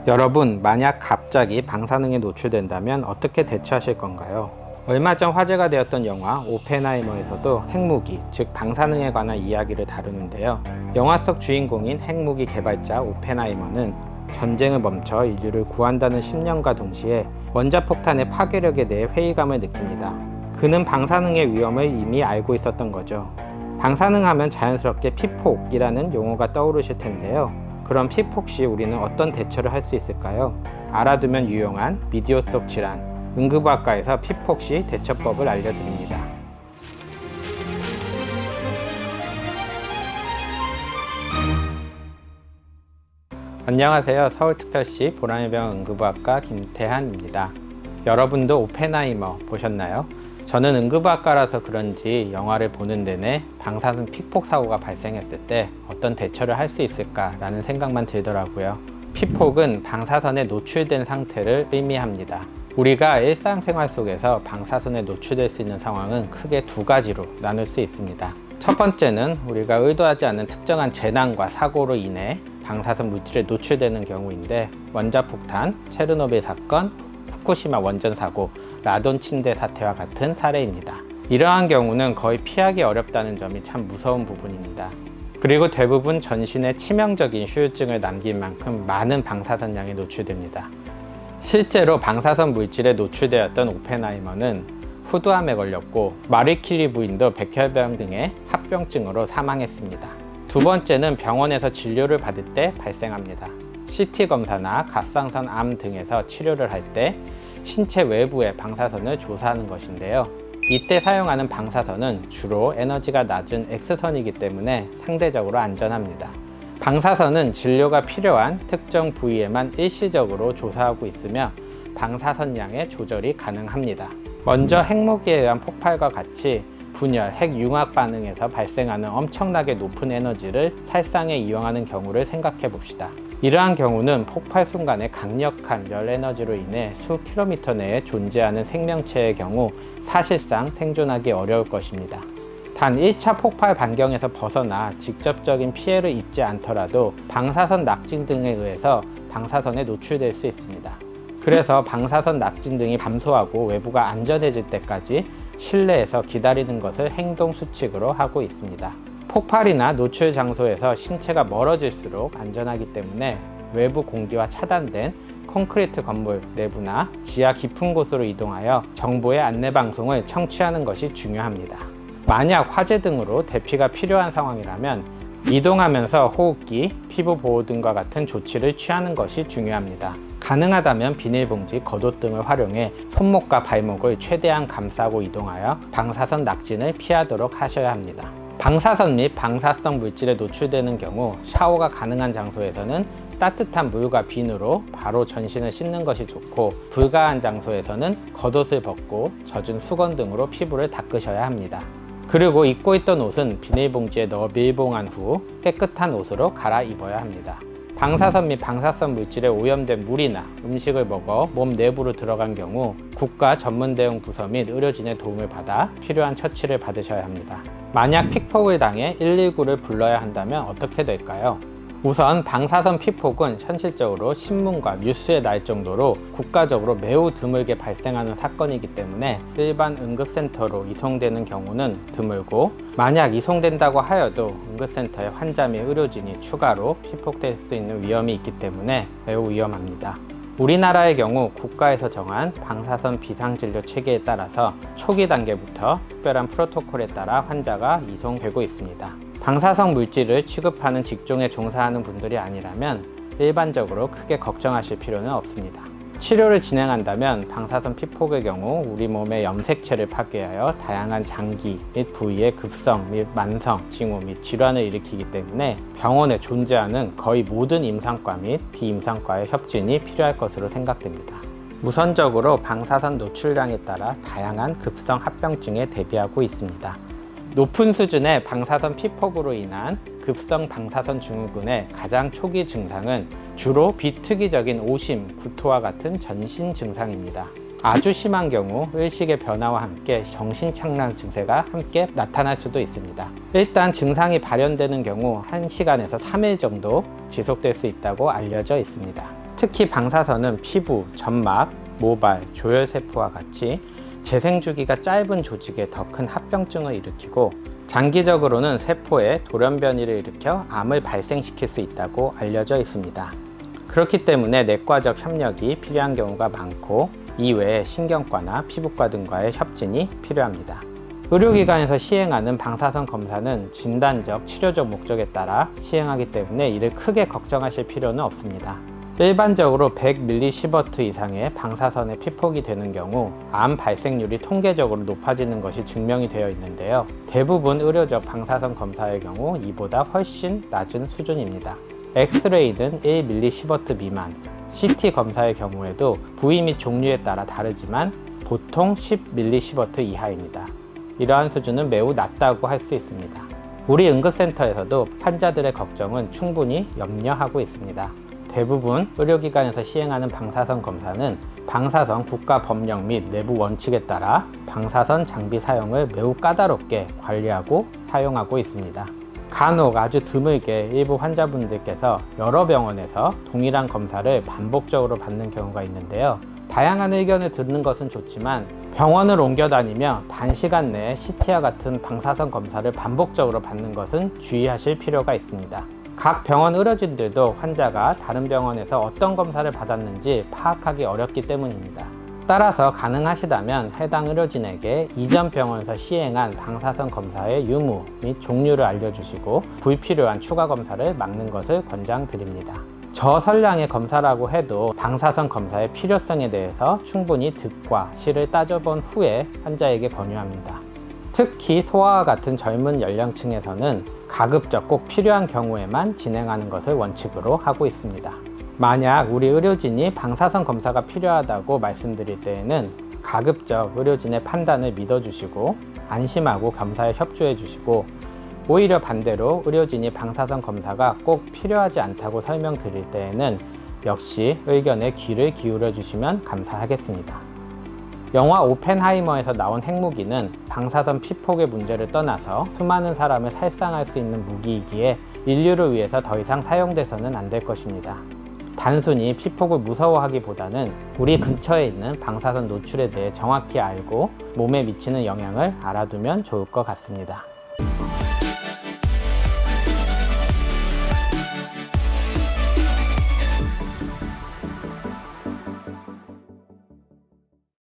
여러분, 만약 갑자기 방사능에 노출된다면 어떻게 대처하실 건가요? 얼마 전 화제가 되었던 영화 오펜하이머에서도 핵무기, 즉 방사능에 관한 이야기를 다루는데요. 영화 속 주인공인 핵무기 개발자 오펜하이머는 전쟁을 멈춰 인류를 구한다는 신념과 동시에 원자폭탄의 파괴력에 대해 회의감을 느낍니다. 그는 방사능의 위험을 이미 알고 있었던 거죠. 방사능 하면 자연스럽게 피폭이라는 용어가 떠오르실 텐데요. 그럼 피폭 시 우리는 어떤 대처를 할 수 있을까요? 알아두면 유용한 미디어 속 질환, 응급의학과에서 피폭 시 대처법을 알려드립니다. 안녕하세요. 서울특별시 보라매병원 응급의학과 김태한입니다. 여러분도 오펜하이머 보셨나요? 저는 응급의학과라서 그런지 영화를 보는 내내 방사능 피폭 사고가 발생했을 때 어떤 대처를 할 수 있을까라는 생각만 들더라고요. 피폭은 방사선에 노출된 상태를 의미합니다. 우리가 일상생활 속에서 방사선에 노출될 수 있는 상황은 크게 두 가지로 나눌 수 있습니다. 첫 번째는 우리가 의도하지 않은 특정한 재난과 사고로 인해 방사선 물질에 노출되는 경우인데, 원자폭탄, 체르노빌 사건, 후쿠시마 원전 사고, 라돈 침대 사태와 같은 사례입니다. 이러한 경우는 거의 피하기 어렵다는 점이 참 무서운 부분입니다. 그리고 대부분 전신에 치명적인 후유증을 남긴 만큼 많은 방사선량에 노출됩니다. 실제로 방사선 물질에 노출되었던 오펜하이머는 후두암에 걸렸고, 마리 큐리 부인도 백혈병 등의 합병증으로 사망했습니다. 두 번째는 병원에서 진료를 받을 때 발생합니다. CT 검사나 갑상선 암 등에서 치료를 할 때 신체 외부의 방사선을 조사하는 것인데요. 이때 사용하는 방사선은 주로 에너지가 낮은 X선이기 때문에 상대적으로 안전합니다. 방사선은 진료가 필요한 특정 부위에만 일시적으로 조사하고 있으며 방사선량의 조절이 가능합니다. 먼저 핵무기에 의한 폭발과 같이 분열, 핵융합 반응에서 발생하는 엄청나게 높은 에너지를 살상에 이용하는 경우를 생각해 봅시다. 이러한 경우는 폭발 순간의 강력한 열 에너지로 인해 수 킬로미터 내에 존재하는 생명체의 경우 사실상 생존하기 어려울 것입니다. 단 1차 폭발 반경에서 벗어나 직접적인 피해를 입지 않더라도 방사선 낙진 등에 의해서 방사선에 노출될 수 있습니다. 그래서 방사선 낙진 등이 감소하고 외부가 안전해질 때까지 실내에서 기다리는 것을 행동 수칙으로 하고 있습니다. 폭발이나 노출 장소에서 신체가 멀어질수록 안전하기 때문에 외부 공기와 차단된 콘크리트 건물 내부나 지하 깊은 곳으로 이동하여 정보의 안내 방송을 청취하는 것이 중요합니다. 만약 화재 등으로 대피가 필요한 상황이라면 이동하면서 호흡기, 피부 보호 등과 같은 조치를 취하는 것이 중요합니다. 가능하다면 비닐봉지, 겉옷 등을 활용해 손목과 발목을 최대한 감싸고 이동하여 방사선 낙진을 피하도록 하셔야 합니다. 방사선 및 방사성 물질에 노출되는 경우 샤워가 가능한 장소에서는 따뜻한 물과 비누로 바로 전신을 씻는 것이 좋고, 불가한 장소에서는 겉옷을 벗고 젖은 수건 등으로 피부를 닦으셔야 합니다. 그리고 입고 있던 옷은 비닐봉지에 넣어 밀봉한 후 깨끗한 옷으로 갈아입어야 합니다. 방사선 및 방사성 물질에 오염된 물이나 음식을 먹어 몸 내부로 들어간 경우 국가 전문 대응 부서 및 의료진의 도움을 받아 필요한 처치를 받으셔야 합니다. 만약 피폭을 당해 119를 불러야 한다면 어떻게 될까요? 우선 방사선 피폭은 현실적으로 신문과 뉴스에 날 정도로 국가적으로 매우 드물게 발생하는 사건이기 때문에 일반 응급센터로 이송되는 경우는 드물고, 만약 이송된다고 하여도 응급센터에 환자 및 의료진이 추가로 피폭될 수 있는 위험이 있기 때문에 매우 위험합니다. 우리나라의 경우 국가에서 정한 방사선 비상진료 체계에 따라서 초기 단계부터 특별한 프로토콜에 따라 환자가 이송되고 있습니다. 방사성 물질을 취급하는 직종에 종사하는 분들이 아니라면 일반적으로 크게 걱정하실 필요는 없습니다. 치료를 진행한다면 방사선 피폭의 경우 우리 몸의 염색체를 파괴하여 다양한 장기 및 부위의 급성 및 만성, 징후 및 질환을 일으키기 때문에 병원에 존재하는 거의 모든 임상과 및 비임상과의 협진이 필요할 것으로 생각됩니다. 우선적으로 방사선 노출량에 따라 다양한 급성 합병증에 대비하고 있습니다. 높은 수준의 방사선 피폭으로 인한 급성 방사선 증후군의 가장 초기 증상은 주로 비특이적인 오심, 구토와 같은 전신 증상입니다. 아주 심한 경우 의식의 변화와 함께 정신착란 증세가 함께 나타날 수도 있습니다. 일단 증상이 발현되는 경우 1시간에서 3일 정도 지속될 수 있다고 알려져 있습니다. 특히 방사선은 피부, 점막, 모발, 조혈세포와 같이 재생주기가 짧은 조직에 더 큰 합병증을 일으키고 장기적으로는 세포에 돌연변이를 일으켜 암을 발생시킬 수 있다고 알려져 있습니다. 그렇기 때문에 내과적 협력이 필요한 경우가 많고 이외에 신경과나 피부과 등과의 협진이 필요합니다. 의료기관에서 시행하는 방사선 검사는 진단적, 치료적 목적에 따라 시행하기 때문에 이를 크게 걱정하실 필요는 없습니다. 일반적으로 100mSv 이상의 방사선에 피폭이 되는 경우 암 발생률이 통계적으로 높아지는 것이 증명이 되어 있는데요. 대부분 의료적 방사선 검사의 경우 이보다 훨씬 낮은 수준입니다. 엑스레이는 1mSv 미만, CT 검사의 경우에도 부위 및 종류에 따라 다르지만 보통 10mSv 이하입니다. 이러한 수준은 매우 낮다고 할 수 있습니다. 우리 응급센터에서도 환자들의 걱정은 충분히 염려하고 있습니다. 대부분 의료기관에서 시행하는 방사선 검사는 방사선 국가 법령 및 내부 원칙에 따라 방사선 장비 사용을 매우 까다롭게 관리하고 사용하고 있습니다. 간혹 아주 드물게 일부 환자분들께서 여러 병원에서 동일한 검사를 반복적으로 받는 경우가 있는데요. 다양한 의견을 듣는 것은 좋지만 병원을 옮겨 다니며 단시간 내에 CT와 같은 방사선 검사를 반복적으로 받는 것은 주의하실 필요가 있습니다. 각 병원 의료진들도 환자가 다른 병원에서 어떤 검사를 받았는지 파악하기 어렵기 때문입니다. 따라서 가능하시다면 해당 의료진에게 이전 병원에서 시행한 방사선 검사의 유무 및 종류를 알려주시고 불필요한 추가 검사를 막는 것을 권장드립니다. 저선량의 검사라고 해도 방사선 검사의 필요성에 대해서 충분히 득과 실을 따져본 후에 환자에게 권유합니다. 특히 소아와 같은 젊은 연령층에서는 가급적 꼭 필요한 경우에만 진행하는 것을 원칙으로 하고 있습니다. 만약 우리 의료진이 방사선 검사가 필요하다고 말씀드릴 때에는 가급적 의료진의 판단을 믿어주시고 안심하고 검사에 협조해 주시고 오히려 반대로 의료진이 방사선 검사가 꼭 필요하지 않다고 설명드릴 때에는 역시 의견에 귀를 기울여 주시면 감사하겠습니다. 영화 오펜하이머에서 나온 핵무기는 방사선 피폭의 문제를 떠나서 수많은 사람을 살상할 수 있는 무기이기에 인류를 위해서 더 이상 사용돼서는 안 될 것입니다. 단순히 피폭을 무서워하기보다는 우리 근처에 있는 방사선 노출에 대해 정확히 알고 몸에 미치는 영향을 알아두면 좋을 것 같습니다.